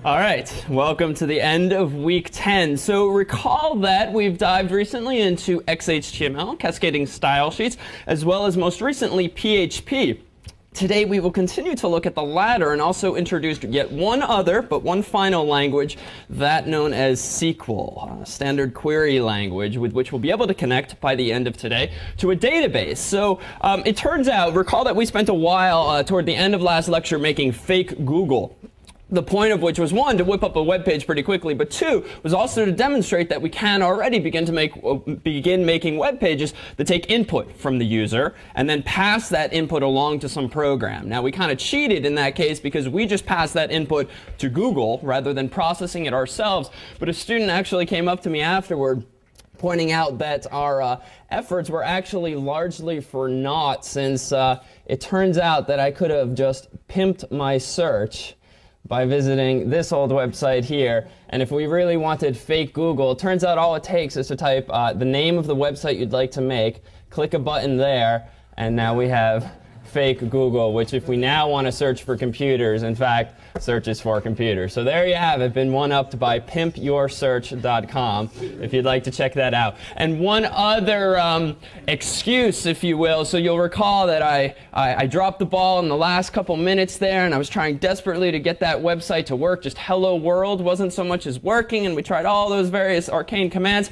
All right, welcome to the end of week 10. So recall that we've dived recently into XHTML, cascading style sheets, as well as most recently PHP. Today we will continue to look at the latter and also introduce yet one other, but one final language, that known as SQL, standard query language, with which we'll be able to connect by the end of today to a database. So it turns out, recall that we spent a while toward the end of last lecture making fake Google. The point of which was, one, to whip up a web page pretty quickly, but two, was also to demonstrate that we can already begin making web pages that take input from the user and then pass that input along to some program. Now, we kind of cheated in that case because we just passed that input to Google rather than processing it ourselves. But a student actually came up to me afterward pointing out that our efforts were actually largely for naught, since it turns out that I could have just pimped my search by visiting this old website here. And if we really wanted fake Google, it turns out all it takes is to type the name of the website you'd like to make, click a button there, and now we have fake Google, which if we now want to search for computers, in fact, searches for computers. So there you have it, been one-upped by pimpyoursearch.com, if you'd like to check that out. And one other excuse, if you will. So you'll recall that I dropped the ball in the last couple minutes there, and I was trying desperately to get that website to work. Just hello world wasn't so much as working, and we tried all those various arcane commands.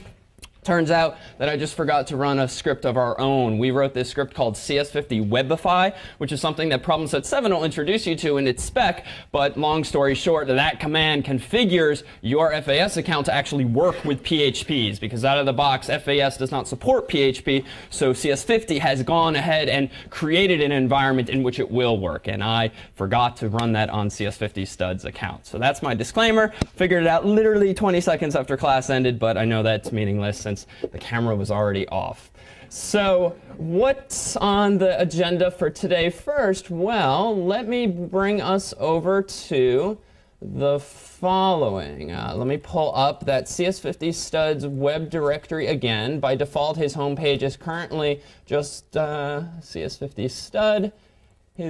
Turns out that I just forgot to run a script of our own. We wrote this script called CS50 Webify, which is something that Problem Set 7 will introduce you to in its spec. But long story short, that command configures your FAS account to actually work with PHPs, because out of the box, FAS does not support PHP. So CS50 has gone ahead and created an environment in which it will work. And I forgot to run that on CS50 Stud's account. So that's my disclaimer. Figured it out literally 20 seconds after class ended, but I know that's meaningless since the camera was already off. So what's on the agenda for today first? Well, let me bring us over to the following. Let me pull up that CS50 Stud's web directory again. By default, his home page is currently just CS50 Stud.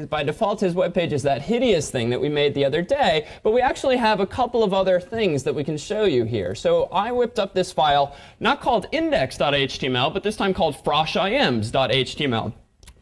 By default, his web page is that hideous thing that we made the other day, but we actually have a couple of other things that we can show you here. So I whipped up this file, not called index.html, but this time called froshims.html.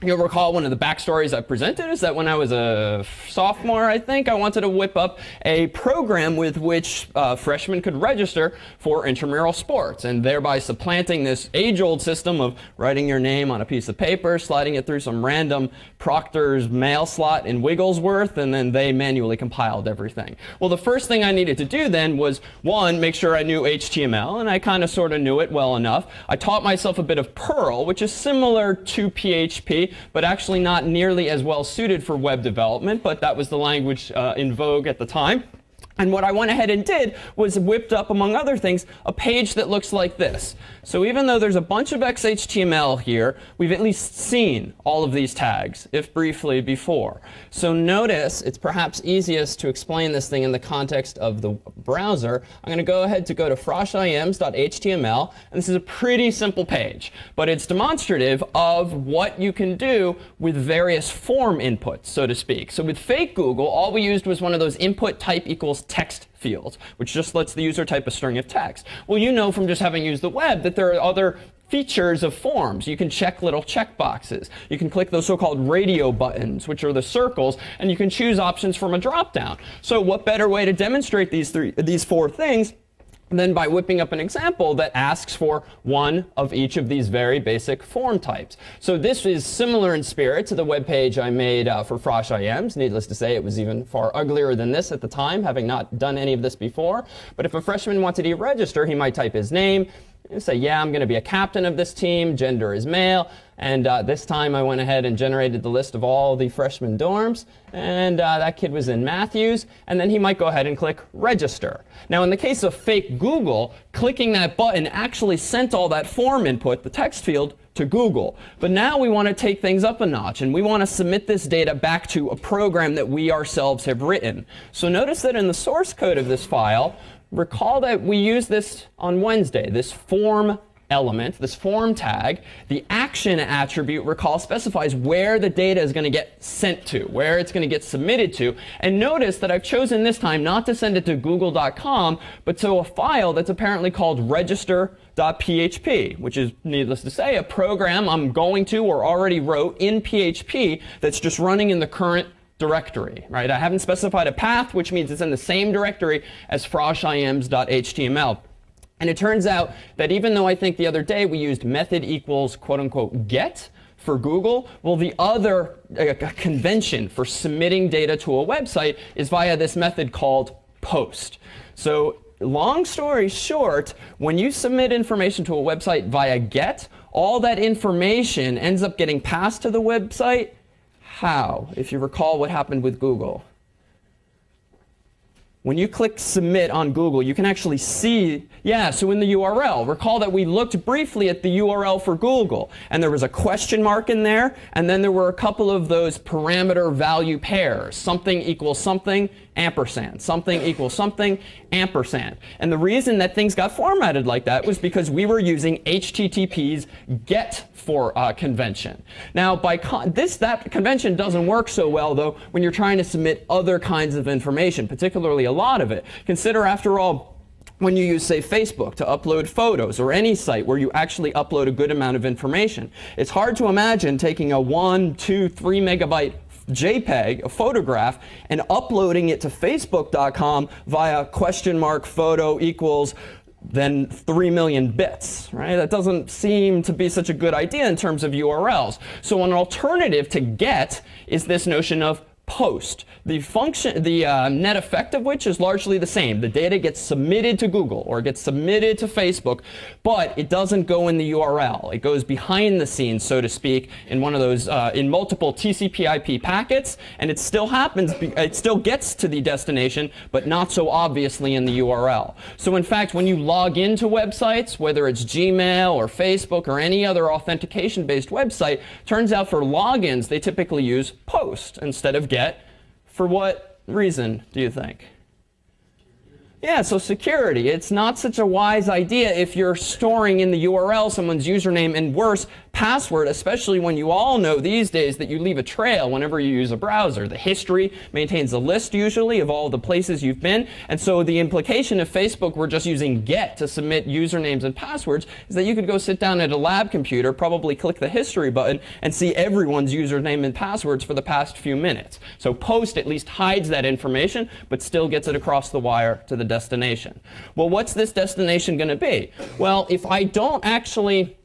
You'll recall one of the backstories I presented is that when I was a sophomore, I think, I wanted to whip up a program with which freshmen could register for intramural sports, and thereby supplanting this age-old system of writing your name on a piece of paper, sliding it through some random Proctor's mail slot in Wigglesworth, and then they manually compiled everything. Well, the first thing I needed to do then was, one, make sure I knew HTML, and I kind of sort of knew it well enough. I taught myself a bit of Perl, which is similar to PHP, but actually not nearly as well suited for web development, but that was the language in vogue at the time. And what I went ahead and did was whipped up, among other things, a page that looks like this. So even though there's a bunch of XHTML here, we've at least seen all of these tags, if briefly before. So notice it's perhaps easiest to explain this thing in the context of the browser. I'm going to go ahead to go to froshims.html. And this is a pretty simple page, but it's demonstrative of what you can do with various form inputs, so to speak. So with fake Google, all we used was one of those input type equals text fields, which just lets the user type a string of text. Well, you know from just having used the web that there are other features of forms. You can check little checkboxes. You can click those so-called radio buttons, which are the circles, and you can choose options from a drop-down. So what better way to demonstrate these four things than by whipping up an example that asks for one of each of these very basic form types. So this is similar in spirit to the web page I made for froshims. Needless to say, it was even far uglier than this at the time, having not done any of this before. But if a freshman wanted to register, he might type his name, and say, yeah, I'm going to be a captain of this team, gender is male. And this time I went ahead and generated the list of all the freshman dorms. And that kid was in Matthews. And then he might go ahead and click register. Now, in the case of fake Google, clicking that button actually sent all that form input, the text field, to Google. But now we want to take things up a notch. And we want to submit this data back to a program that we ourselves have written. So notice that in the source code of this file, recall that we used this on Wednesday, this form element, this form tag, the action attribute, recall, specifies where the data is going to get sent to, where it's going to get submitted to. And notice that I've chosen this time not to send it to google.com, but to a file that's apparently called register.php, which is, needless to say, a program I'm going to or already wrote in PHP that's just running in the current directory, right? I haven't specified a path, which means it's in the same directory as frosh.ims.html. And it turns out that even though I think the other day we used method equals quote unquote get for Google, well, the other convention for submitting data to a website is via this method called post. So long story short, when you submit information to a website via get, all that information ends up getting passed to the website. How? If you recall what happened with Google. When you click submit on Google, you can actually see, yeah, so in the URL, recall that we looked briefly at the URL for Google, and there was a question mark in there, and then there were a couple of those parameter value pairs, something equals something, ampersand, something equals something, ampersand. And the reason that things got formatted like that was because we were using HTTP's get for convention. Now, that convention doesn't work so well, though, when you're trying to submit other kinds of information, particularly a lot of it. Consider, after all, when you use, say, Facebook to upload photos, or any site where you actually upload a good amount of information. It's hard to imagine taking a 1, 2, 3 megabyte JPEG, a photograph, and uploading it to facebook.com via question mark photo equals then 3 million bits, right? That doesn't seem to be such a good idea in terms of URLs. So an alternative to get is this notion of post. The function, the net effect of which is largely the same. The data gets submitted to Google or gets submitted to Facebook, but it doesn't go in the URL. It goes behind the scenes, so to speak, in one of those, in multiple TCP/IP packets, and it still happens, it still gets to the destination, but not so obviously in the URL. So in fact, when you log into websites, whether it's Gmail or Facebook or any other authentication-based website, turns out for logins, they typically use post instead of get. For what reason, do you think? Yeah, so security. It's not such a wise idea if you're storing in the URL someone's username and, worse, password, especially when you all know these days that you leave a trail whenever you use a browser. The history maintains a list, usually, of all the places you've been. And so the implication if Facebook were just using get to submit usernames and passwords is that you could go sit down at a lab computer, probably click the history button, and see everyone's username and passwords for the past few minutes. So post at least hides that information, but still gets it across the wire to the destination. Well, what's this destination going to be? Well, if I've not actually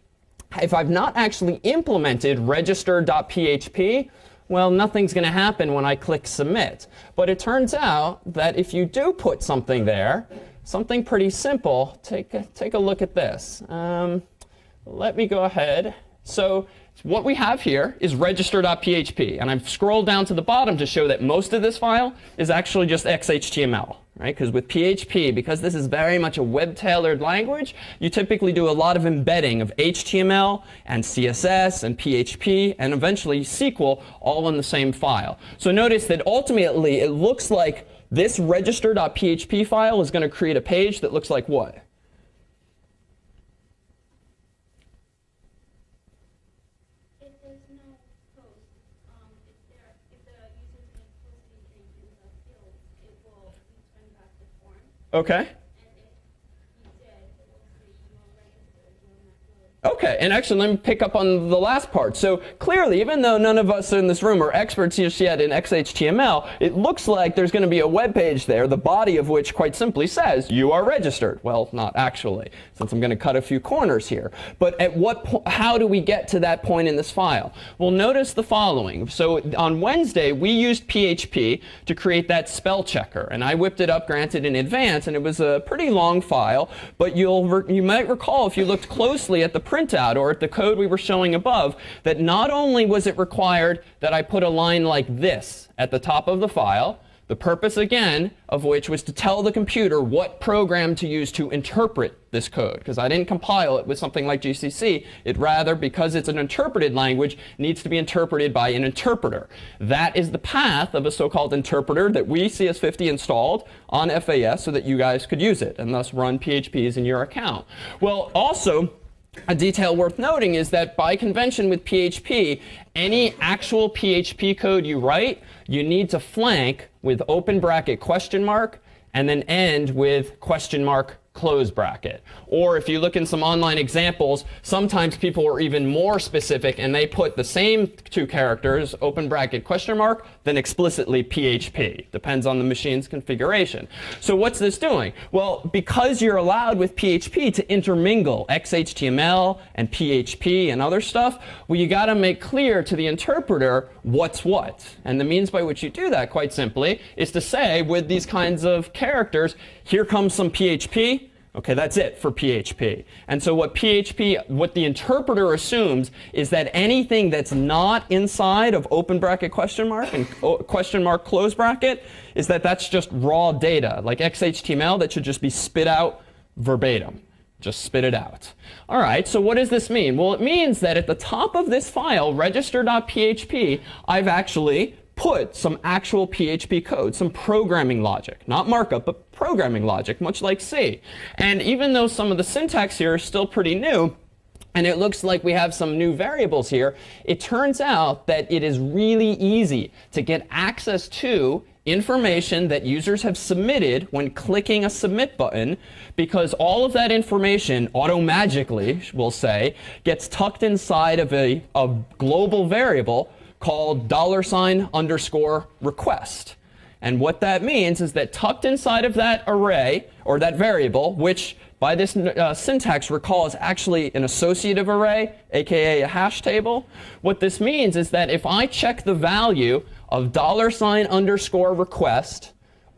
implemented register.php, well, nothing's going to happen when I click submit. But it turns out that if you do put something there, something pretty simple, take a look at this. Let me go ahead. So what we have here is register.php. And I've scrolled down to the bottom to show that most of this file is actually just XHTML. Right? Because with PHP, because this is very much a web-tailored language, you typically do a lot of embedding of HTML and CSS and PHP and eventually SQL all in the same file. So notice that ultimately it looks like this register.php file is going to create a page that looks like what? Okay. Okay, and actually let me pick up on the last part. So clearly, even though none of us in this room are experts just yet in XHTML, it looks like there's going to be a web page there, the body of which quite simply says, you are registered. Well, not actually, since I'm going to cut a few corners here. But at how do we get to that point in this file? Well, notice the following. So on Wednesday, we used PHP to create that spell checker. And I whipped it up, granted, in advance, and it was a pretty long file. But you might recall, if you looked closely at the printout or at the code we were showing above, that not only was it required that I put a line like this at the top of the file, the purpose, again, of which was to tell the computer what program to use to interpret this code. Because I didn't compile it with something like GCC. It rather, because it's an interpreted language, needs to be interpreted by an interpreter. That is the path of a so-called interpreter that we, CS50, installed on FAS so that you guys could use it and thus run PHPs in your account. Well, also, a detail worth noting is that by convention with PHP, any actual PHP code you write, you need to flank with open bracket question mark and then end with question mark close bracket. Or if you look in some online examples, sometimes people are even more specific and they put the same two characters, open bracket question mark, then explicitly PHP. Depends on the machine's configuration. So what's this doing? Well, because you're allowed with PHP to intermingle XHTML and PHP and other stuff, well, you got to make clear to the interpreter what's what. And the means by which you do that, quite simply, is to say with these kinds of characters, here comes some PHP. OK, that's it for PHP. And so what the interpreter assumes is that anything that's not inside of open bracket question mark and question mark close bracket is that's just raw data. Like XHTML, that should just be spit out verbatim. Just spit it out. All right, so what does this mean? Well, it means that at the top of this file, register.php, I've actually put some actual PHP code, some programming logic. Not markup, but programming logic, much like C. And even though some of the syntax here is still pretty new, and it looks like we have some new variables here, it turns out that it is really easy to get access to information that users have submitted when clicking a submit button, because all of that information auto-magically, we'll say, gets tucked inside of a global variable called $_request. And what that means is that tucked inside of that array, or that variable, which by this syntax, recall, is actually an associative array, aka a hash table. What this means is that if I check the value of $_request,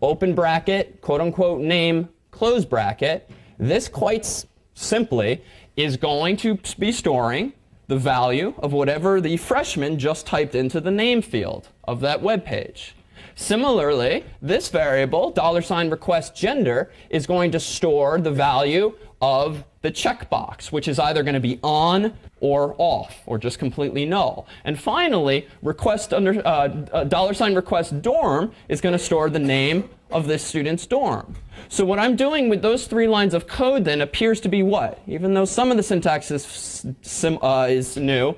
open bracket, quote unquote name, close bracket, this quite simply is going to be storing the value of whatever the freshman just typed into the name field of that web page. Similarly, this variable, $request gender, is going to store the value of the checkbox, which is either going to be on or off, or just completely null. And finally, $request dorm is going to store the name of this student's dorm. So what I'm doing with those three lines of code then appears to be what? Even though some of the syntax is new,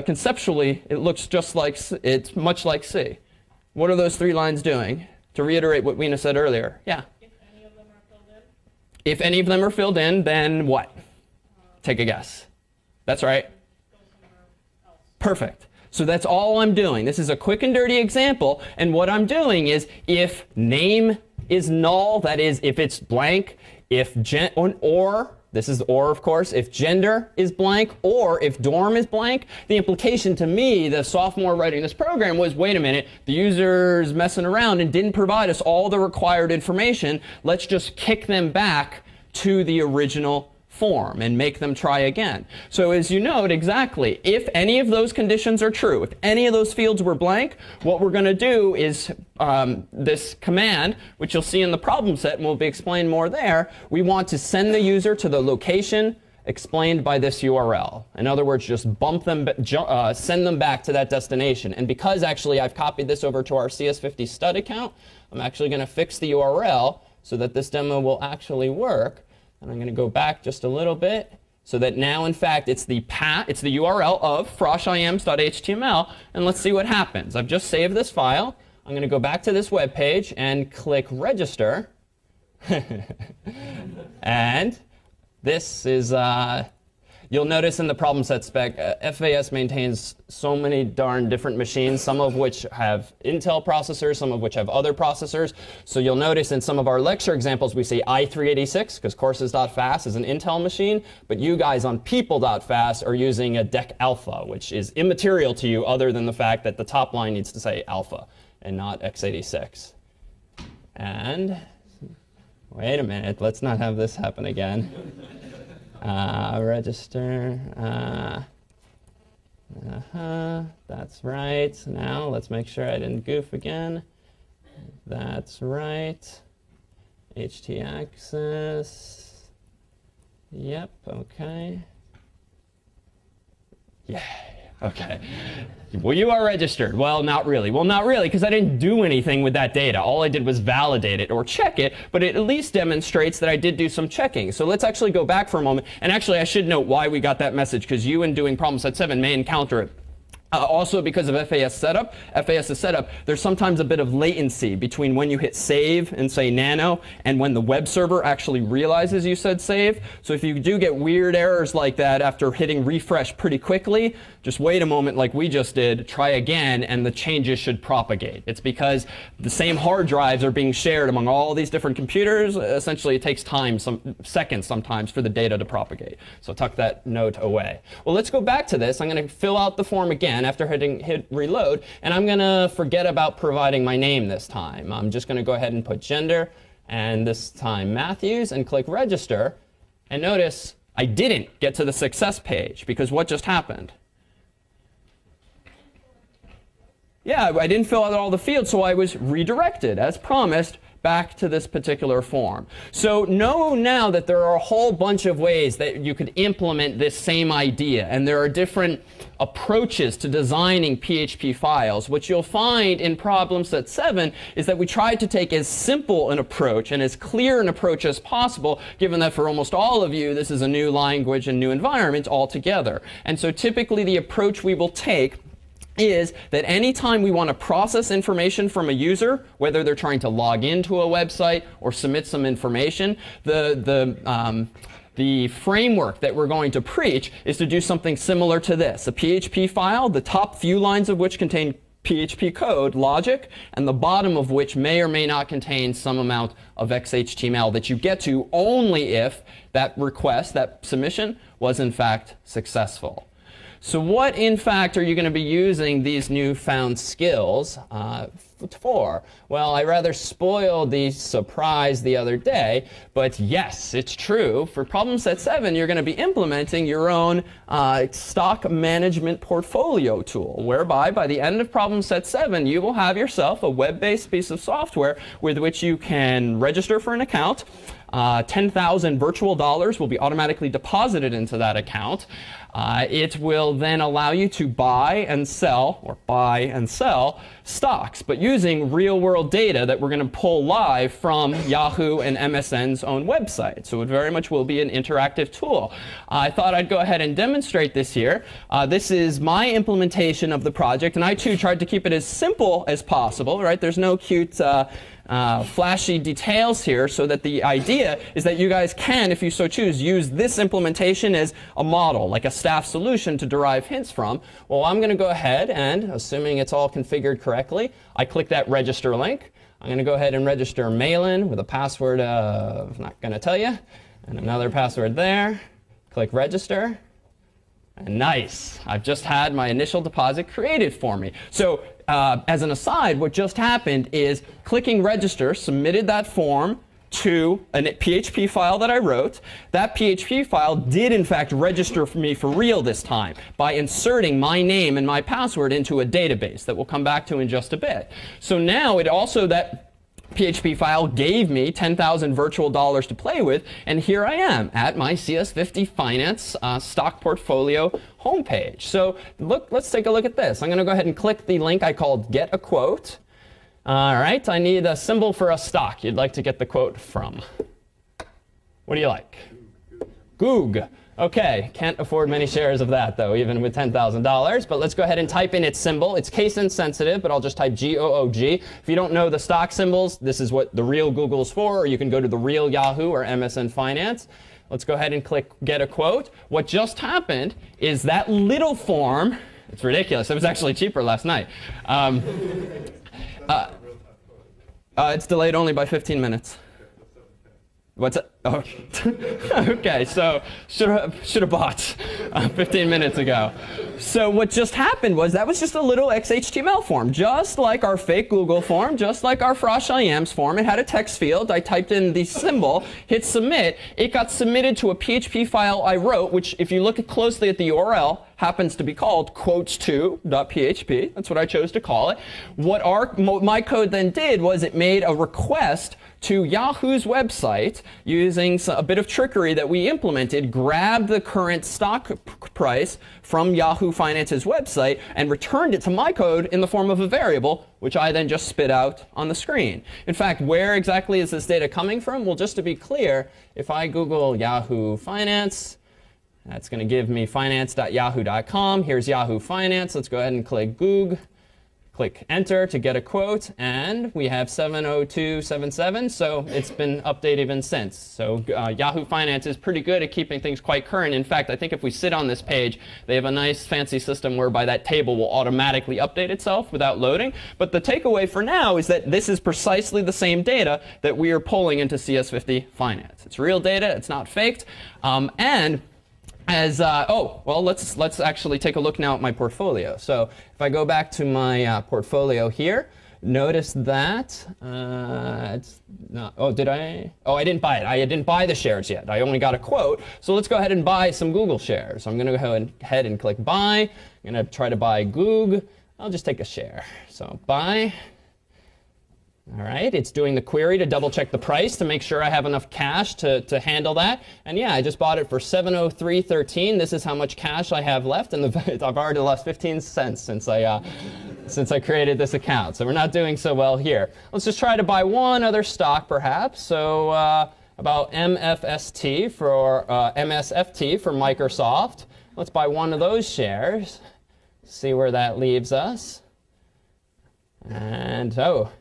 conceptually it looks just like, it's much like C. What are those three lines doing? To reiterate what Weena said earlier. Yeah? If any of them are filled in? If any of them are filled in, then what? Take a guess. That's right. Go somewhere else. Perfect. So that's all I'm doing. This is a quick and dirty example. And what I'm doing is if name is null, that is, if it's blank, if this is or, of course, if gender is blank, or if dorm is blank, the implication to me, the sophomore writing this program, was, wait a minute, the user's messing around and didn't provide us all the required information. Let's just kick them back to the original form and make them try again. So as you note, exactly, if any of those conditions are true, if any of those fields were blank, what we're going to do is this command, which you'll see in the problem set and will be explained more there, we want to send the user to the location explained by this URL. In other words, just bump them, send them back to that destination. And because actually I've copied this over to our CS50 stud account, I'm actually going to fix the URL so that this demo will actually work. And I'm going to go back just a little bit so that now, in fact, it's the URL of frosh.ims.html. And let's see what happens. I've just saved this file. I'm going to go back to this web page and click register. And this is, you'll notice in the problem set spec, FAS maintains so many darn different machines, some of which have Intel processors, some of which have other processors. So you'll notice in some of our lecture examples, we say i386, because courses.fast is an Intel machine. But you guys on people.fast are using a DEC alpha, which is immaterial to you other than the fact that the top line needs to say alpha and not x86. And wait a minute, let's not have this happen again. Register. That's right. Now let's make sure I didn't goof again. That's right. htaccess. Yep, OK. Yeah, Okay. Well, you are registered. Well, not really. Well, not really, because I didn't do anything with that data. All I did was validate it or check it, but it at least demonstrates that I did do some checking. So let's actually go back for a moment. And actually, I should note why we got that message, because you, in doing problem set 7, may encounter it. Also, because of FAS's setup, there's sometimes a bit of latency between when you hit save and say nano and when the web server actually realizes you said save. So if you do get weird errors like that after hitting refresh pretty quickly, just wait a moment like we just did, try again, and the changes should propagate. It's because the same hard drives are being shared among all these different computers. Essentially, it takes time, some seconds sometimes, for the data to propagate. So tuck that note away. Well, let's go back to this. I'm going to fill out the form again after hit reload, and I'm going to forget about providing my name this time. I'm just going to go ahead and put gender, and this time Matthews, and click register. And notice I didn't get to the success page, because what just happened? Yeah, I didn't fill out all the fields, so I was redirected, as promised, back to this particular form. So know now that there are a whole bunch of ways that you could implement this same idea. And there are different approaches to designing PHP files. What you'll find in problem set 7 is that we tried to take as simple an approach and as clear an approach as possible, given that for almost all of you, this is a new language and new environment altogether. And so typically the approach we will take is that anytime we want to process information from a user, whether they're trying to log into a website or submit some information, the framework that we're going to preach is to do something similar to this. A PHP file, the top few lines of which contain PHP code, logic, and the bottom of which may or may not contain some amount of XHTML that you get to only if that request, that submission, was in fact successful. So what, in fact, are you going to be using these newfound skills for? Well, I rather spoiled the surprise the other day, but yes, it's true. For problem set 7, you're going to be implementing your own stock management portfolio tool, whereby by the end of problem set 7, you will have yourself a web-based piece of software with which you can register for an account. 10,000 virtual dollars will be automatically deposited into that account. It will then allow you to buy and sell stocks, but using real-world data that we're going to pull live from Yahoo and MSN's own website. So it very much will be an interactive tool. I thought I'd go ahead and demonstrate this here. This is my implementation of the project, and I too tried to keep it as simple as possible. Right? There's no cute flashy details here, so that the idea is that you guys can, if you so choose, use this implementation as a model, like a staff solution to derive hints from. Well, I'm going to go ahead and, assuming it's all configured correctly, I click that register link. I'm going to go ahead and register mail-in with a password of, not going to tell you, and another password there. Click register. And nice. I've just had my initial deposit created for me. So as an aside, what just happened is clicking register submitted that form to a PHP file that I wrote. That PHP file did, in fact, register for me for real this time by inserting my name and my password into a database that we'll come back to in just a bit. So now it also, that PHP file gave me 10,000 virtual dollars to play with, and here I am at my CS50 Finance stock portfolio homepage. So look, let's take a look at this. I'm going to go ahead and click the link I called Get a Quote. All right, I need a symbol for a stock you'd like to get the quote from. What do you like? Goog. OK, can't afford many shares of that, though, even with $10,000. But let's go ahead and type in its symbol. It's case insensitive, but I'll just type G-O-O-G. If you don't know the stock symbols, this is what the real Google's for, or you can go to the real Yahoo or MSN Finance. Let's go ahead and click Get a Quote. What just happened is that little form, it's ridiculous. It was actually cheaper last night. It's delayed only by 15 minutes. What's it? Oh, OK, so should have bought 15 minutes ago. So what just happened was that was just a little XHTML form, just like our fake Google form, just like our Frosh IAM's form. It had a text field. I typed in the symbol, hit submit. It got submitted to a PHP file I wrote, which, if you look closely at the URL, happens to be called quotes2.php. That's what I chose to call it. What my code then did was it made a request to Yahoo's website using a bit of trickery that we implemented, grabbed the current stock price from Yahoo Finance's website and returned it to my code in the form of a variable, which I then just spit out on the screen. In fact, where exactly is this data coming from? Well, just to be clear, if I Google Yahoo Finance, that's going to give me finance.yahoo.com. Here's Yahoo Finance. Let's go ahead and click Goog. Click Enter to get a quote. And we have 70277. So it's been updated even since. So Yahoo Finance is pretty good at keeping things quite current. In fact, I think if we sit on this page, they have a nice fancy system whereby that table will automatically update itself without loading. But the takeaway for now is that this is precisely the same data that we are pulling into CS50 Finance. It's real data. It's not faked. Let's actually take a look now at my portfolio. So if I go back to my portfolio here, notice that it's not, I didn't buy it. I didn't buy the shares yet. I only got a quote. So let's go ahead and buy some Google shares. So I'm going to go ahead and click Buy. I'm going to try to buy Goog. I'll just take a share. So Buy. All right, it's doing the query to double check the price to make sure I have enough cash to handle that. And yeah, I just bought it for $703.13. This is how much cash I have left, and I've already lost 15 cents since I created this account. So we're not doing so well here. Let's just try to buy one other stock, perhaps. So about MSFT for Microsoft. Let's buy one of those shares. See where that leaves us. And so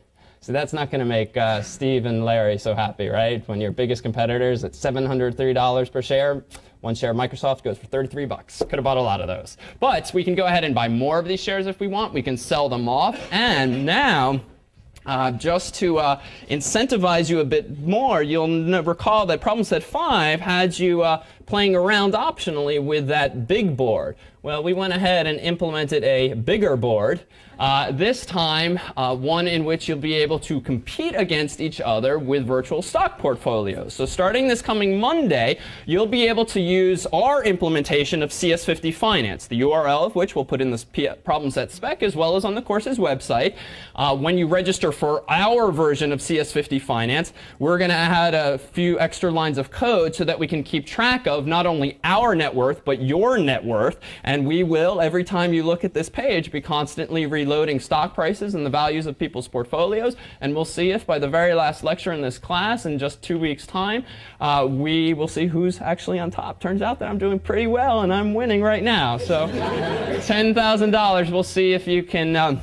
that's not going to make Steve and Larry so happy, right? When your biggest competitors at $703 per share, one share of Microsoft goes for 33 bucks. Could have bought a lot of those. But we can go ahead and buy more of these shares if we want. We can sell them off. And now, just to incentivize you a bit more, you'll recall that problem set 5 had you playing around optionally with that big board. Well, we went ahead and implemented a bigger board. This time, one in which you'll be able to compete against each other with virtual stock portfolios. So starting this coming Monday, you'll be able to use our implementation of CS50 Finance, the URL of which we'll put in this problem set spec as well as on the course's website. When you register for our version of CS50 Finance, we're going to add a few extra lines of code so that we can keep track of not only our net worth, but your net worth. And we will, every time you look at this page, be constantly reloading stock prices and the values of people's portfolios. And we'll see if by the very last lecture in this class, in just 2 weeks' time, we will see who's actually on top. Turns out that I'm doing pretty well, and I'm winning right now. So $10,000. We'll see if you can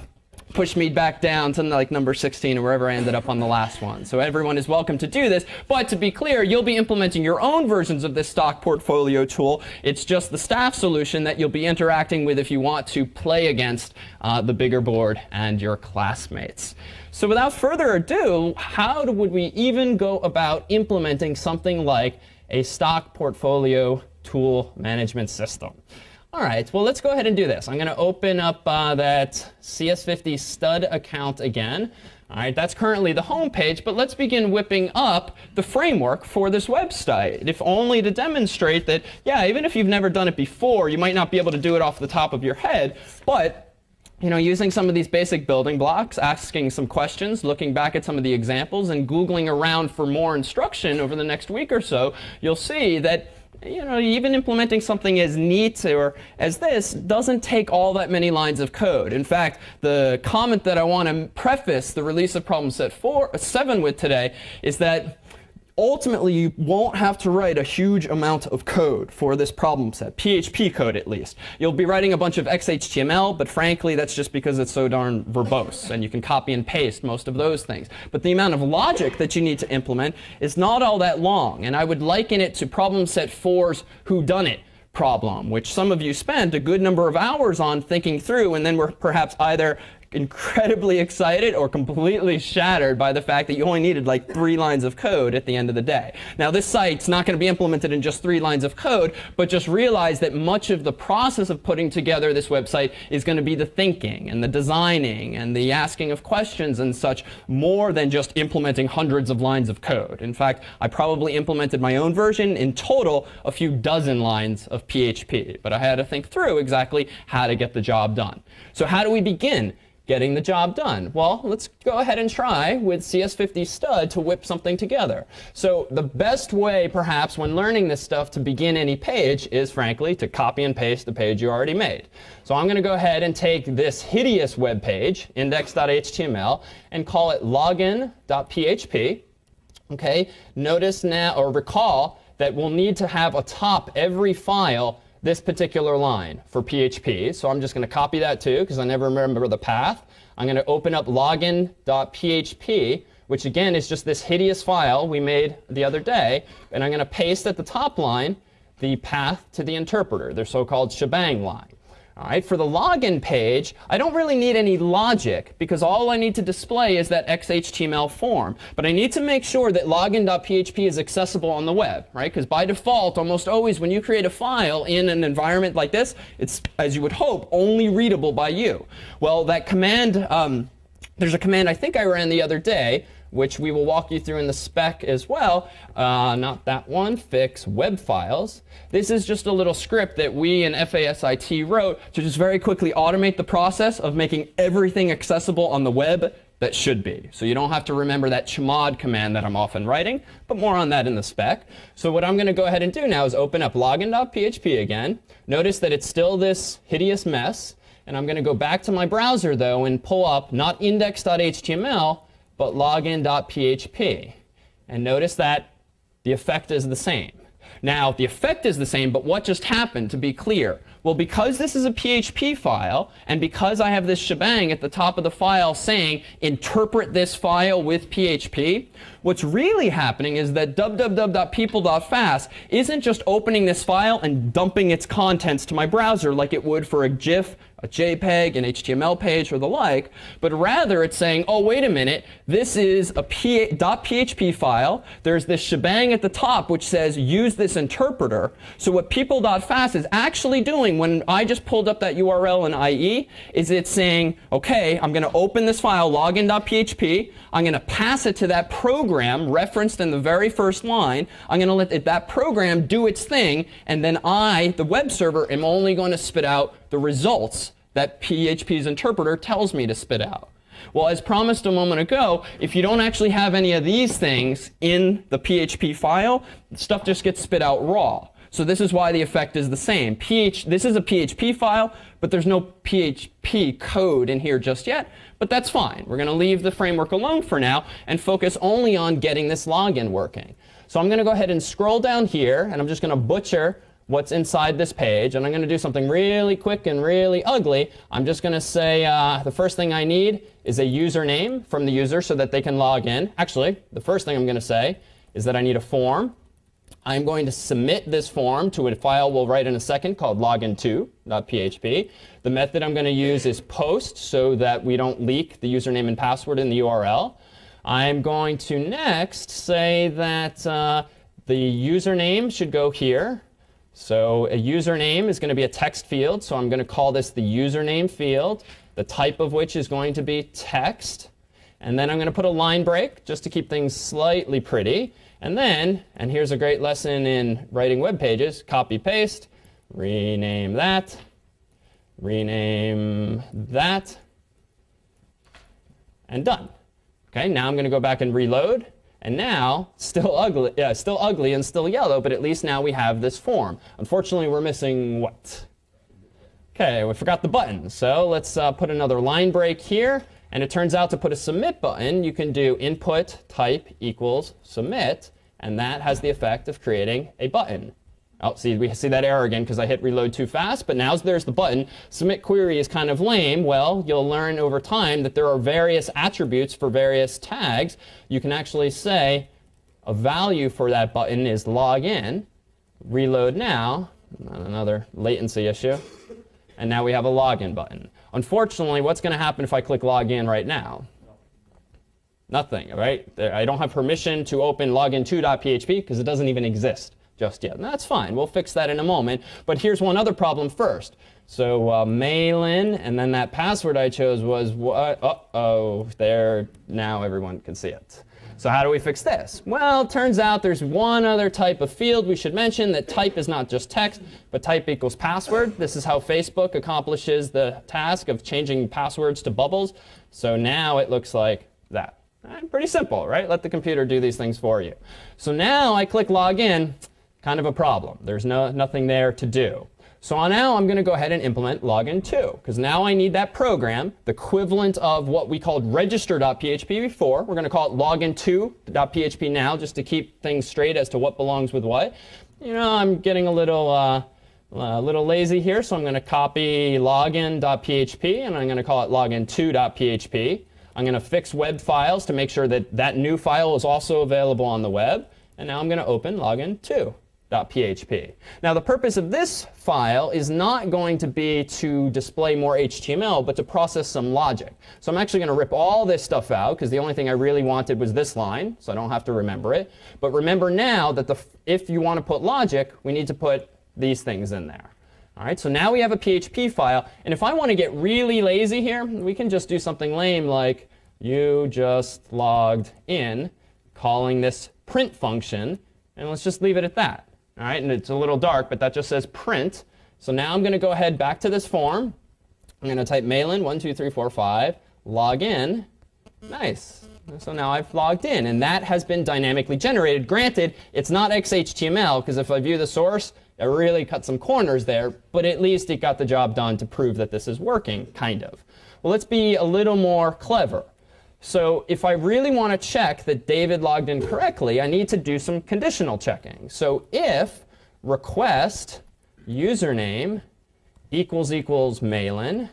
push me back down to like number 16 or wherever I ended up on the last one. So everyone is welcome to do this. But to be clear, you'll be implementing your own versions of this stock portfolio tool. It's just the staff solution that you'll be interacting with if you want to play against the bigger board and your classmates. So without further ado, how would we even go about implementing something like a stock portfolio tool management system? All right, well, let's go ahead and do this. I'm going to open up that CS50 stud account again. All right, that's currently the home page, but let's begin whipping up the framework for this website, if only to demonstrate that, yeah, even if you've never done it before, you might not be able to do it off the top of your head, but using some of these basic building blocks, asking some questions, looking back at some of the examples, and Googling around for more instruction over the next week or so, you'll see that even implementing something as neat or as this doesn't take all that many lines of code. In fact, the comment that I want to preface the release of problem set 7 with today is that ultimately, you won't have to write a huge amount of code for this problem set, PHP code at least. You'll be writing a bunch of XHTML, but frankly, that's just because it's so darn verbose, and you can copy and paste most of those things. But the amount of logic that you need to implement is not all that long, and I would liken it to problem set 4's whodunit problem, which some of you spent a good number of hours on thinking through, and then were perhaps either incredibly excited or completely shattered by the fact that you only needed like 3 lines of code at the end of the day. Now, this site's not going to be implemented in just 3 lines of code, but just realize that much of the process of putting together this website is going to be the thinking and the designing and the asking of questions and such, more than just implementing hundreds of lines of code. In fact, I probably implemented my own version in total a few dozen lines of PHP, but I had to think through exactly how to get the job done. So how do we begin? getting the job done? Well, let's go ahead and try with CS50 stud to whip something together. So the best way, perhaps, when learning this stuff to begin any page is, frankly, to copy and paste the page you already made. So I'm going to go ahead and take this hideous web page, index.html, and call it login.php. OK, notice now, or recall, that we'll need to have atop every file this particular line for PHP. So I'm just going to copy that too, because I never remember the path. I'm going to open up login.php, which again is just this hideous file we made the other day. And I'm going to paste at the top line the path to the interpreter, their so-called shebang line. All right, for the login page, I don't really need any logic, because all I need to display is that XHTML form. But I need to make sure that login.php is accessible on the web, right? Because by default, almost always when you create a file in an environment like this, it's, as you would hope, only readable by you. Well, that command, there's a command I think I ran the other day, which we will walk you through in the spec as well. Not that one, fix web files. This is just a little script that we in FASIT wrote to just very quickly automate the process of making everything accessible on the web that should be. So you don't have to remember that chmod command that I'm often writing, but more on that in the spec. So what I'm going to go ahead and do now is open up login.php again. Notice that it's still this hideous mess. And I'm going to go back to my browser, though, and pull up not index.html, but login.php. And notice that the effect is the same. Now, the effect is the same, but what just happened, to be clear? Well, because this is a PHP file, and because I have this shebang at the top of the file saying, interpret this file with PHP, what's really happening is that www.people.fast isn't just opening this file and dumping its contents to my browser like it would for a GIF, a JPEG, an HTML page, or the like, but rather it's saying, oh, wait a minute, this is a .php file. There's this shebang at the top which says, use this interpreter. So what people.fast is actually doing when I just pulled up that URL in IE is it's saying, OK, I'm going to open this file, login.php. I'm going to pass it to that program referenced in the very first line. I'm going to let that program do its thing. And then I, the web server, am only going to spit out the results that PHP's interpreter tells me to spit out. Well, as promised a moment ago, if you don't actually have any of these things in the PHP file, stuff just gets spit out raw. So this is why the effect is the same. This is a PHP file, but there's no PHP code in here just yet. But that's fine. We're going to leave the framework alone for now and focus only on getting this login working. So I'm going to go ahead and scroll down here, and I'm just going to butcher what's inside this page. And I'm going to do something really quick and really ugly. I'm just going to say the first thing I need is a username from the user so that they can log in. Actually, the first thing I'm going to say is that I need a form. I'm going to submit this form to a file we'll write in a second called login2.php. The method I'm going to use is post so that we don't leak the username and password in the URL. I'm going to next say that the username should go here. So a username is going to be a text field. So I'm going to call this the username field, the type of which is going to be text. And then I'm going to put a line break just to keep things slightly pretty. And then, and here's a great lesson in writing web pages, copy, paste, rename that, and done. OK, now I'm going to go back and reload. And now, still ugly and still yellow, but at least now we have this form. Unfortunately, we're missing what? OK, we forgot the button. So let's put another line break here. And it turns out to put a submit button, you can do input type equals submit. And that has the effect of creating a button. Oh, see, we see that error again because I hit reload too fast. But now there's the button. Submit query is kind of lame. Well, you'll learn over time that there are various attributes for various tags. You can actually say a value for that button is login. Reload now. Not another latency issue. And now we have a login button. Unfortunately, what's going to happen if I click login right now? Nothing, right? I don't have permission to open login2.php because it doesn't even exist just yet. And that's fine. We'll fix that in a moment. But here's one other problem first. So mail-in, and then that password I chose was what? Uh-oh, there. Now everyone can see it. So how do we fix this? Well, it turns out there's one other type of field we should mention, that type is not just text, but type equals password. This is how Facebook accomplishes the task of changing passwords to bubbles. So now it looks like that. Pretty simple, right? Let the computer do these things for you. So now I click login, kind of a problem. There's nothing there to do. So now I'm going to go ahead and implement login 2, because now I need that program, the equivalent of what we called register.php before. We're going to call it login2.php now, just to keep things straight as to what belongs with what. You know, I'm getting a little lazy here, so I'm going to copy login.php, and I'm going to call it login2.php. I'm going to fix web files to make sure that that new file is also available on the web. And now I'm going to open login2.php. Now, the purpose of this file is not going to be to display more HTML, but to process some logic. So I'm actually going to rip all this stuff out, because the only thing I really wanted was this line, so I don't have to remember it. But remember now that if you want to put logic, we need to put these things in there. All right, so now we have a PHP file. And if I want to get really lazy here, we can just do something lame like you just logged in, calling this print function. And let's just leave it at that. All right, and it's a little dark, but that just says print. So now I'm going to go ahead back to this form. I'm going to type Malin 12345 log in. Nice. So now I've logged in, and that has been dynamically generated. Granted, it's not XHTML, because if I view the source, it really cut some corners there, but at least it got the job done to prove that this is working, kind of. Well, let's be a little more clever. So if I really want to check that David logged in correctly, I need to do some conditional checking. So if request username equals Malin,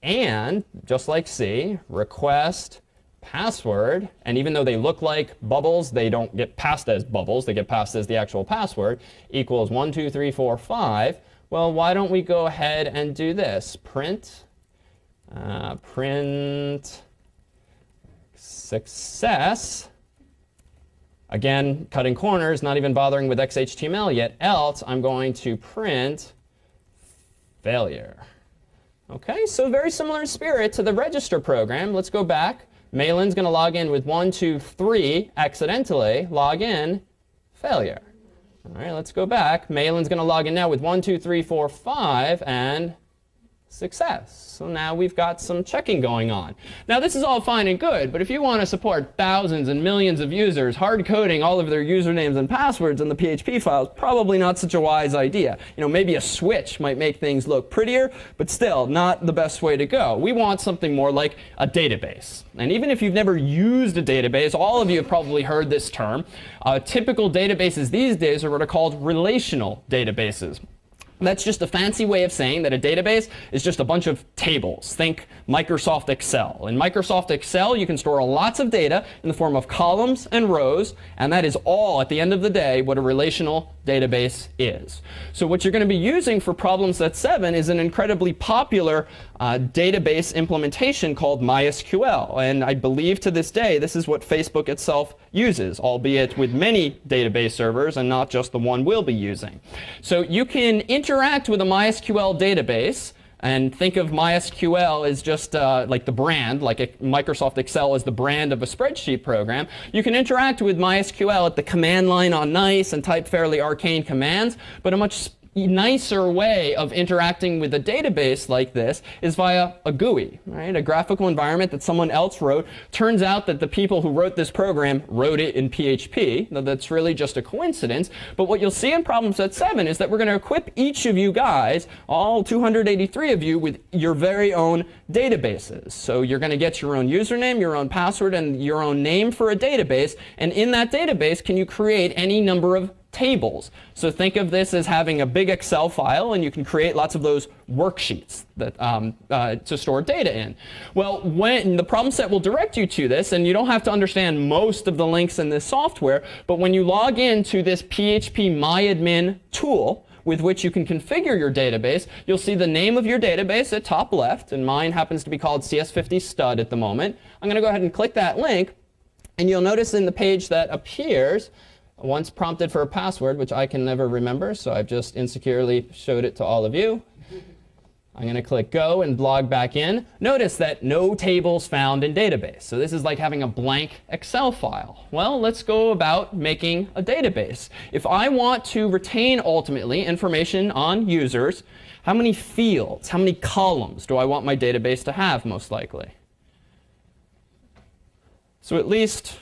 and just like C, request password, and even though they look like bubbles, they don't get passed as bubbles, they get passed as the actual password, equals 12345, well, why don't we go ahead and do this? Print success. Again, cutting corners, not even bothering with XHTML yet. Else, I'm going to print failure. OK, so very similar in spirit to the register program. Let's go back. Malin's going to log in with 1, 2, 3, accidentally. Log in, failure. All right, let's go back. Malin's going to log in now with 1, 2, 3, 4, 5, and success. So now we've got some checking going on. Now, this is all fine and good, but if you want to support thousands and millions of users hard coding all of their usernames and passwords in the PHP files, probably not such a wise idea. You know, maybe a switch might make things look prettier, but still not the best way to go. We want something more like a database. And even if you've never used a database, all of you have probably heard this term. Typical databases these days are what are called relational databases. That's just a fancy way of saying that a database is just a bunch of tables. Think Microsoft Excel. In Microsoft Excel, you can store lots of data in the form of columns and rows, and that is all, at the end of the day, what a relational database is. So what you're going to be using for problem set 7 is an incredibly popular database implementation called MySQL. And I believe to this day, this is what Facebook itself uses, albeit with many database servers and not just the one we'll be using. So you can interact with a MySQL database. And think of MySQL as just like the brand, like Microsoft Excel is the brand of a spreadsheet program. You can interact with MySQL at the command line on nice and type fairly arcane commands, but a much nicer way of interacting with a database like this is via a GUI, right? A graphical environment that someone else wrote. Turns out that the people who wrote this program wrote it in PHP. Now, that's really just a coincidence. But what you'll see in problem set 7 is that we're going to equip each of you guys, all 283 of you, with your very own databases. So you're going to get your own username, your own password, and your own name for a database. And in that database, can you create any number of tables? So think of this as having a big Excel file, and you can create lots of those worksheets that, to store data in. Well, when the problem set will direct you to this, and you don't have to understand most of the links in this software, but when you log into this PHP MyAdmin tool, with which you can configure your database, you'll see the name of your database at top left, and mine happens to be called CS50 stud at the moment. I'm going to go ahead and click that link, and you'll notice in the page that appears, once prompted for a password, which I can never remember, so I've just insecurely showed it to all of you. I'm going to click go and log back in. Notice that no tables found in database. So this is like having a blank Excel file. Well, let's go about making a database. If I want to retain ultimately information on users, how many fields, how many columns do I want my database to have most likely? So at least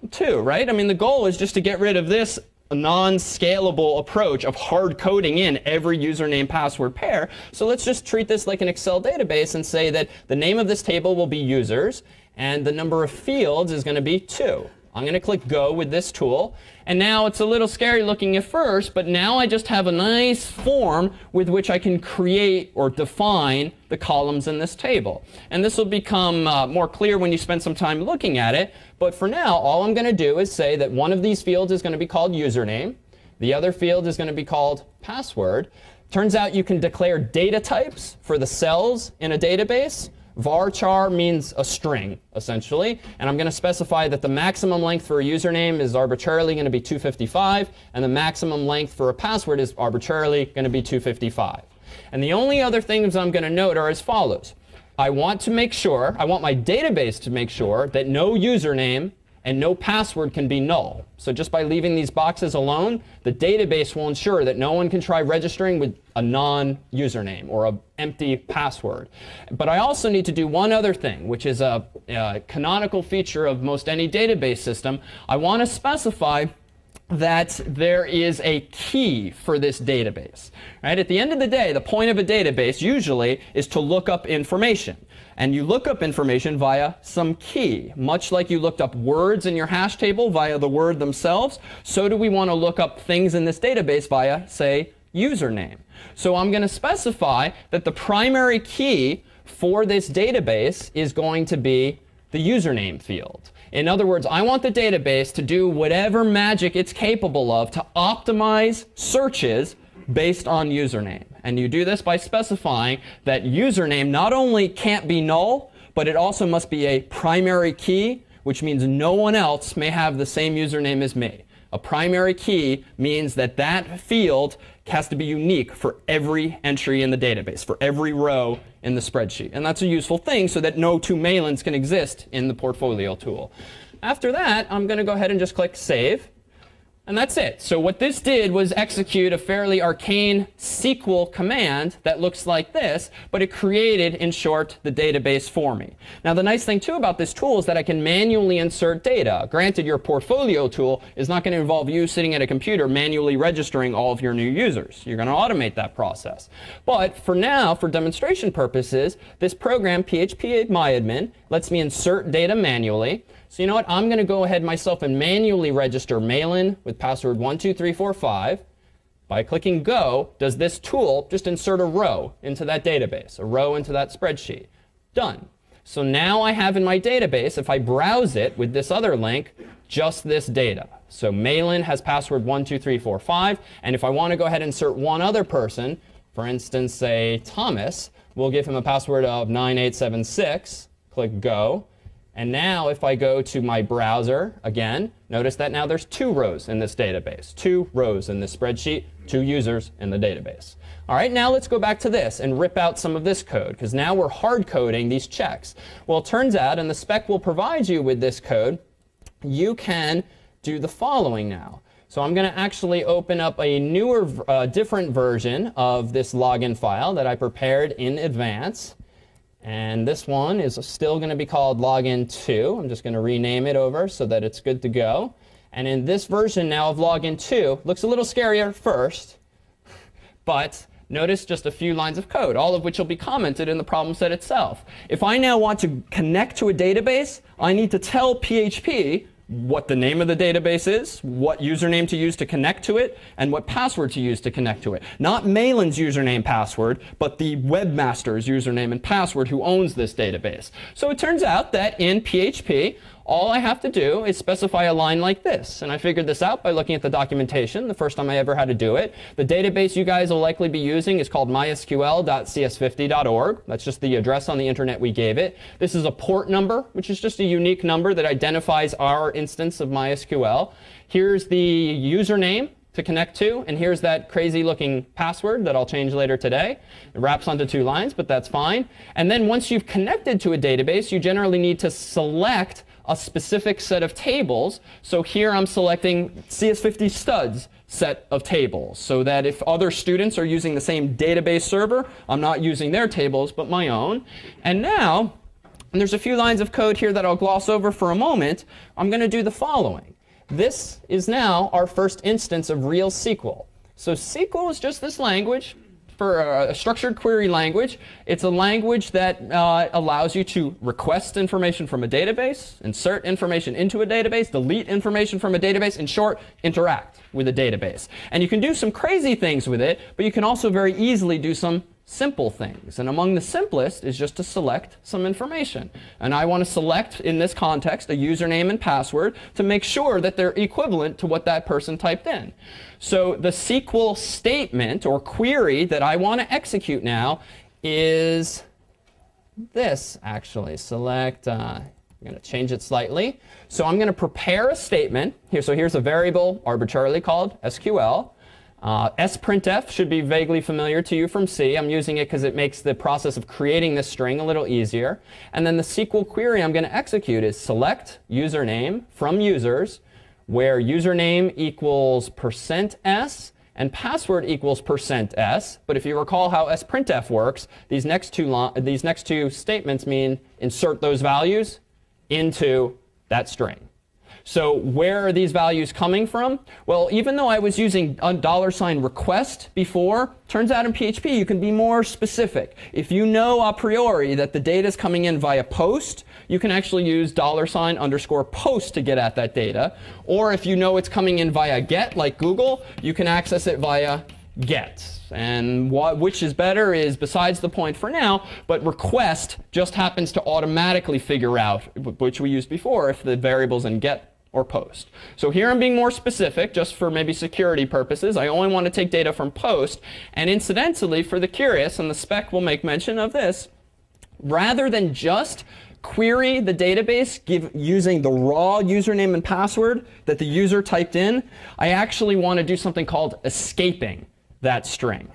2, right? I mean, the goal is just to get rid of this non-scalable approach of hard coding in every username password pair. So let's just treat this like an Excel database and say that the name of this table will be users and the number of fields is going to be 2. I'm going to click go with this tool. And now it's a little scary looking at first, but now I just have a nice form with which I can create or define the columns in this table. And this will become more clear when you spend some time looking at it. But for now, all I'm going to do is say that one of these fields is going to be called username. The other field is going to be called password. Turns out you can declare data types for the cells in a database. Varchar means a string, essentially. And I'm going to specify that the maximum length for a username is arbitrarily going to be 255. And the maximum length for a password is arbitrarily going to be 255. And the only other things I'm going to note are as follows. I want my database to make sure that no username and no password can be null. So just by leaving these boxes alone, the database will ensure that no one can try registering with a non-username or an empty password. But I also need to do one other thing, which is a canonical feature of most any database system. I want to specify that there is a key for this database. Right? At the end of the day, the point of a database usually is to look up information. And you look up information via some key. Much like you looked up words in your hash table via the word themselves, so do we want to look up things in this database via, say, username. So I'm going to specify that the primary key for this database is going to be the username field. In other words, I want the database to do whatever magic it's capable of to optimize searches based on username. And you do this by specifying that username not only can't be null, but it also must be a primary key, which means no one else may have the same username as me. A primary key means that that field has to be unique for every entry in the database, for every row in the spreadsheet. And that's a useful thing so that no two Malins can exist in the portfolio tool. After that, I'm going to go ahead and just click Save. And that's it. So what this did was execute a fairly arcane SQL command that looks like this, but it created, in short, the database for me. Now, the nice thing, too, about this tool is that I can manually insert data. Granted, your portfolio tool is not going to involve you sitting at a computer manually registering all of your new users. You're going to automate that process. But for now, for demonstration purposes, this program, PHP lets me insert data manually. So you know what? I'm going to go ahead myself and manually register Malin with password 12345. By clicking Go, does this tool just insert a row into that database, a row into that spreadsheet? Done. So now I have in my database, if I browse it with this other link, just this data. So Malin has password 12345. And if I want to go ahead and insert one other person, for instance, say Thomas, we'll give him a password of 9876. Click Go. And now if I go to my browser, again, notice that now there's 2 rows in this database. 2 rows in this spreadsheet, 2 users in the database. All right, now let's go back to this and rip out some of this code, because now we're hard coding these checks. Well, it turns out, and the spec will provide you with this code, you can do the following now. So I'm going to actually open up a newer, different version of this login file that I prepared in advance. And this one is still going to be called login2. I'm just going to rename it over so that it's good to go. And in this version now of login2, looks a little scarier at first, but notice just a few lines of code, all of which will be commented in the problem set itself. If I now want to connect to a database, I need to tell PHP what the name of the database is, what username to use to connect to it, and what password to use to connect to it. Not Malin's username password, but the webmaster's username and password who owns this database. So it turns out that in PHP, all I have to do is specify a line like this. And I figured this out by looking at the documentation, the first time I ever had to do it. The database you guys will likely be using is called mysql.cs50.org. That's just the address on the internet we gave it. This is a port number, which is just a unique number that identifies our instance of MySQL. Here's the username to connect to, and here's that crazy looking password that I'll change later today. It wraps onto 2 lines, but that's fine. And then once you've connected to a database, you generally need to select a specific set of tables. So here I'm selecting CS50 studs set of tables, so that if other students are using the same database server, I'm not using their tables, but my own. And now, and there's a few lines of code here that I'll gloss over for a moment, I'm going to do the following. This is now our first instance of real SQL. So SQL is just this language for a structured query language. It's a language that allows you to request information from a database, insert information into a database, delete information from a database, in short, interact with a database. And you can do some crazy things with it, but you can also very easily do some simple things. And among the simplest is just to select some information. And I want to select, in this context, a username and password to make sure that they're equivalent to what that person typed in. So the SQL statement or query that I want to execute now is this, actually. Select, I'm going to change it slightly. So I'm going to prepare a statement. Here, so here's a variable arbitrarily called SQL. sprintf should be vaguely familiar to you from C. I'm using it because it makes the process of creating this string a little easier. And then the SQL query I'm going to execute is select username from users, where username equals %s and password equals %s. But if you recall how sprintf works, these next two statements mean insert those values into that string. So where are these values coming from? Well, even though I was using a $request before, turns out in PHP you can be more specific. If you know a priori that the data is coming in via post, you can actually use $_post to get at that data. Or if you know it's coming in via get, like Google, you can access it via get. And which is better is besides the point for now, but request just happens to automatically figure out, which we used before, if the variable's in get or post. So here I'm being more specific, just for maybe security purposes. I only want to take data from post. And incidentally, for the curious, and the spec will make mention of this, rather than just query the database using the raw username and password that the user typed in, I actually want to do something called escaping that string.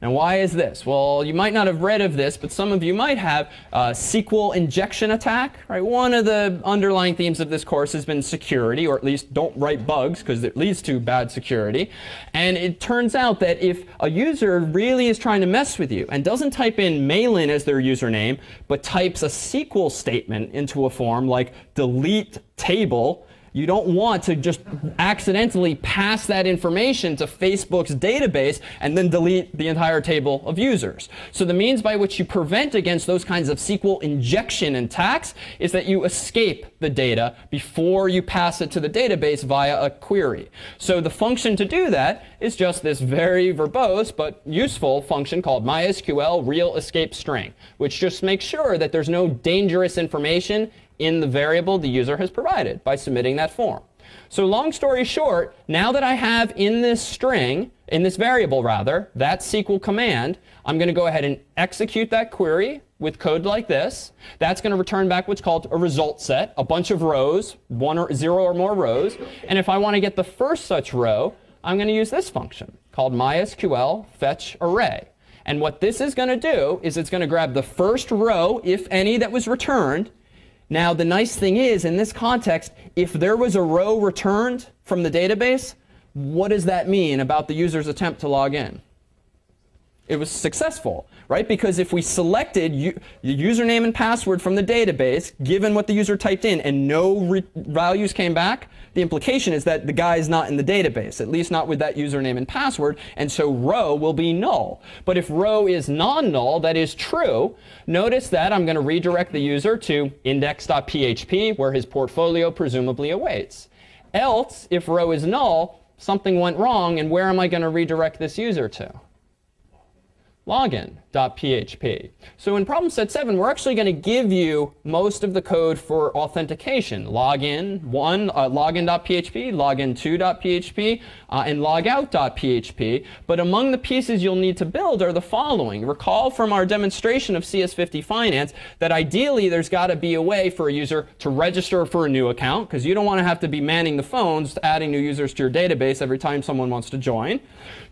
Now, why is this? Well, you might not have read of this, but some of you might have. SQL injection attack, right? One of the underlying themes of this course has been security, or at least don't write bugs, because it leads to bad security. And it turns out that if a user really is trying to mess with you and doesn't type in Malin as their username, but types a SQL statement into a form like delete table, you don't want to just accidentally pass that information to Facebook's database and then delete the entire table of users. So the means by which you prevent against those kinds of SQL injection attacks is that you escape the data before you pass it to the database via a query. So the function to do that is just this very verbose but useful function called MySQL real escape string, which just makes sure that there's no dangerous information in the variable the user has provided by submitting that form. So long story short, now that I have in this string, in this variable rather, that SQL command, I'm going to go ahead and execute that query with code like this. That's going to return back what's called a result set, a bunch of rows, 1 or 0 or more rows. And if I want to get the first such row, I'm going to use this function called MySQL fetch array. And what this is going to do is it's going to grab the first row, if any, that was returned. Now, the nice thing is, in this context, if there was a row returned from the database, what does that mean about the user's attempt to log in? It was successful, right? Because if we selected the username and password from the database, given what the user typed in, and no values came back, the implication is that the guy is not in the database, at least not with that username and password, and so row will be null. But if row is non-null, that is true, notice that I'm going to redirect the user to index.php, where his portfolio presumably awaits. Else, if row is null, something went wrong, and where am I going to redirect this user to? login.php. So in problem set 7, we're actually going to give you most of the code for authentication. Login.php, login2.php, and logout.php. But among the pieces you'll need to build are the following. Recall from our demonstration of CS50 Finance that ideally there's got to be a way for a user to register for a new account, because you don't want to have to be manning the phones, adding new users to your database every time someone wants to join.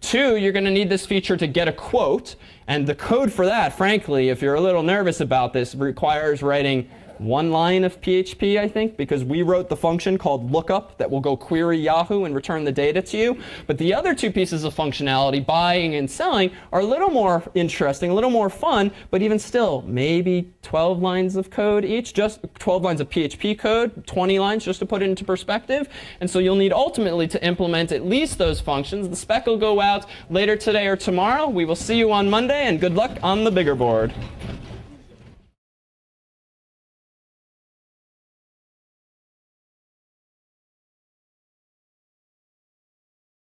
2, you're going to need this feature to get a quote. And the code for that, frankly, if you're a little nervous about this, requires writing 1 line of PHP, I think, because we wrote the function called lookup that will go query Yahoo and return the data to you. But the other 2 pieces of functionality, buying and selling, are a little more interesting, a little more fun, but even still, maybe 12 lines of code each, just 12 lines of PHP code, 20 lines just to put it into perspective. And so you'll need ultimately to implement at least those functions. The spec will go out later today or tomorrow. We will see you on Monday, and good luck on the bigger board.